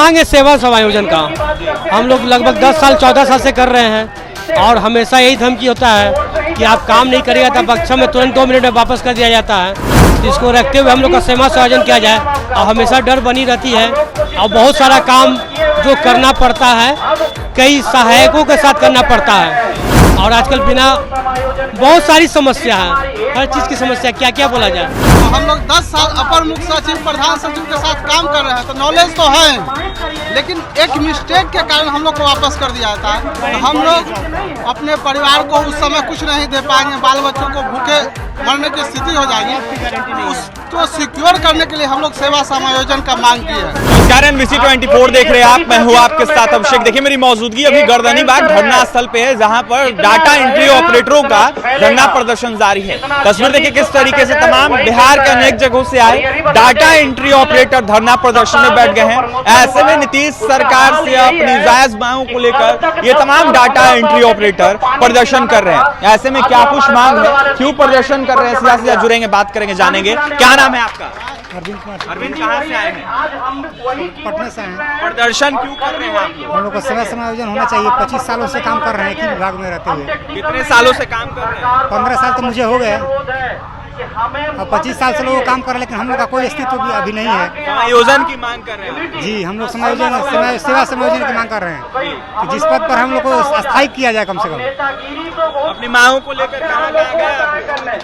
मांग है सेवा समायोजन का। हम लोग लगभग 10 साल 14 साल से कर रहे हैं और हमेशा यही धमकी होता है कि आप काम नहीं करिएगा तो बख्शा में तुरंत 2 मिनट में वापस कर दिया जाता है। इसको रखते हुए हम लोग का सेवा समायोजन किया जाए और हमेशा डर बनी रहती है और बहुत सारा काम जो करना पड़ता है कई सहायकों के साथ करना पड़ता है और आजकल बिना बहुत सारी समस्या है, हर चीज़ की समस्या, क्या क्या बोला जाए। तो हम लोग 10 साल अपर मुख्य सचिव प्रधान सचिव के साथ काम कर रहे हैं तो नॉलेज तो है, लेकिन एक मिस्टेक के कारण हम लोग को वापस कर दिया जाता है। तो हम लोग अपने परिवार को उस समय कुछ नहीं दे पाएंगे, बाल बच्चों को भूखे मरने की स्थिति हो जाएगी। उसको सिक्योर करने के लिए हम लोग सेवा समायोजन का मांग की है। नमस्कार, NBC 24 देख रहे हैं आप, मैं हूं आपके साथ अभिषेक। देखिए मेरी मौजूदगी अभी गर्दनीबाग धरना स्थल पे है जहां पर डाटा एंट्री ऑपरेटरों का धरना प्रदर्शन जारी है। तस्वीर देखिए किस तरीके से तमाम बिहार के अनेक जगहों से आए डाटा एंट्री ऑपरेटर धरना प्रदर्शन में बैठ गए हैं। ऐसे में नीतीश सरकार से अपनी जायज मांगों को लेकर ये तमाम डाटा एंट्री ऑपरेटर प्रदर्शन कर रहे हैं। ऐसे में क्या कुछ मांग है, क्यों प्रदर्शन कर रहे हैं, सीधा सीधा जुड़ेंगे, बात करेंगे, जानेंगे। क्या नाम है आपका? अरविंद कुमार। अरविंद, कहाँ से आए हैं? पटना से हैं। प्रदर्शन क्यों कर रहे हैं आप लोग? हम लोग को समय समायोजन होना चाहिए। 25 सालों से काम कर रहे हैं एक ही विभाग में रहते हुए। कितने सालों से काम कर रहे हैं? 15 साल तो मुझे हो गए और 25 साल से लोग काम कर रहे हैं, लेकिन हम लोग का कोई अस्तित्व भी अभी नहीं है। समायोजन की मांग कर रहे हैं जी, हम लोग सेवा समायोजन की मांग कर रहे हैं कि जिस पद पर हम लोग को स्थायी किया जाए कम से कम। अपनी मांगों को लेकर कहाँ गए?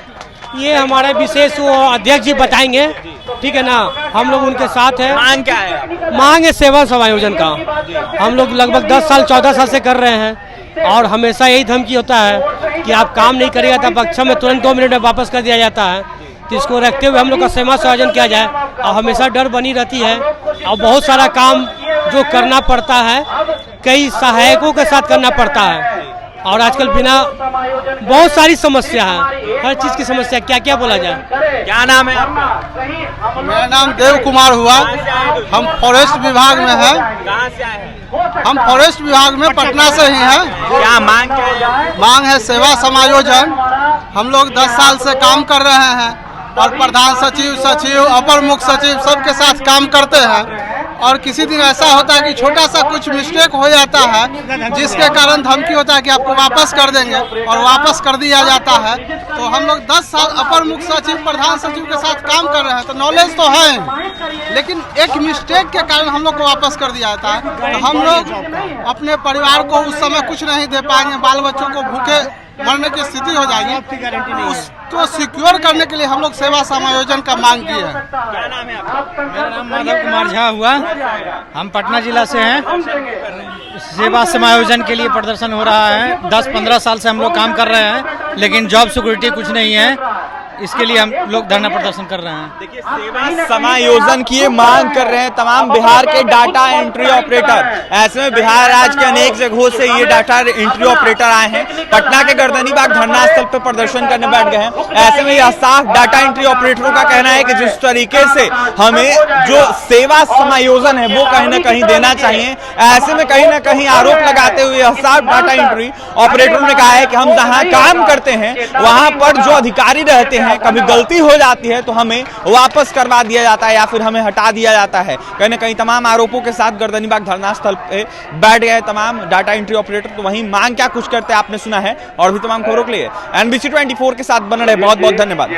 ये हमारे विशेष वो अध्यक्ष जी बताएंगे, ठीक है ना। हम लोग उनके साथ हैं। मांग क्या है? मांग है सेवा समायोजन का। हम लोग लगभग 10 साल 14 साल से कर रहे हैं और हमेशा यही धमकी होता है कि आप काम नहीं करिएगा तो बख्शा में तुरंत 2 मिनट में वापस कर दिया जाता है। तो इसको रखते हुए हम लोग का सेवा समायोजन किया जाए और हमेशा डर बनी रहती है और बहुत सारा काम जो करना पड़ता है कई सहायकों के साथ करना पड़ता है और आजकल बिना बहुत सारी समस्या है, हर चीज़ की समस्या, क्या क्या बोला जाए। क्या नाम है आपका? मेरा नाम देव कुमार हुआ। हम फॉरेस्ट विभाग में हैं। कहाँ से आए हैं? हम फॉरेस्ट विभाग में पटना से ही हैं। क्या मांग क्या है? मांग है सेवा समायोजन। हम लोग 10 साल से काम कर रहे हैं और प्रधान सचिव, सचिव, अपर मुख्य सचिव सबके साथ काम करते हैं और किसी दिन ऐसा होता है कि छोटा सा कुछ मिस्टेक हो जाता है जिसके कारण धमकी होता है कि आपको वापस कर देंगे और वापस कर दिया जाता है। तो हम लोग 10 साल अपर मुख्य सचिव प्रधान सचिव के साथ काम कर रहे हैं तो नॉलेज तो है, लेकिन एक मिस्टेक के कारण हम लोग को वापस कर दिया जाता है। तो हम लोग अपने परिवार को उस समय कुछ नहीं दे पाएंगे, बाल बच्चों को भूखे मरने की स्थिति हो जाएगी। उसको सिक्योर करने के लिए हम लोग सेवा समायोजन का मांग की है। क्या नाम है आपका? मेरा नाम माधव कुमार झा हुआ। हम पटना जिला से हैं। सेवा समायोजन के लिए प्रदर्शन हो रहा है। 10-15 साल से हम लोग काम कर रहे हैं, लेकिन जॉब सिक्योरिटी कुछ नहीं है। इसके लिए हम लोग धरना प्रदर्शन कर रहे हैं। देखिए सेवा समायोजन की मांग कर रहे हैं तमाम बिहार के डाटा एंट्री ऑपरेटर। ऐसे में बिहार राज्य के अनेक जगहों से ये डाटा एंट्री ऑपरेटर आए हैं। पटना के गर्दनीबाग धरना स्थल पर प्रदर्शन करने बैठ गए हैं। ऐसे में यह साफ डाटा एंट्री ऑपरेटरों का कहना है कि जिस तरीके से हमें जो सेवा समायोजन है वो कहीं ना कहीं देना चाहिए। ऐसे में कहीं ना कहीं आरोप लगाते हुए यह साफ डाटा एंट्री ऑपरेटरों ने कहा है कि हम जहाँ काम करते हैं वहाँ पर जो अधिकारी रहते हैं कभी गलती हो जाती है तो हमें वापस करवा दिया जाता है या फिर हमें हटा दिया जाता है। कहीं ना कहीं तमाम आरोपों के साथ गर्दनीबाग धरना स्थल पे बैठ गए तमाम डाटा एंट्री ऑपरेटर। तो वहीं मांग क्या कुछ करते हैं आपने सुना है और भी तमाम खबरों के लिए NBC 24 के साथ बने रहे। बहुत बहुत धन्यवाद।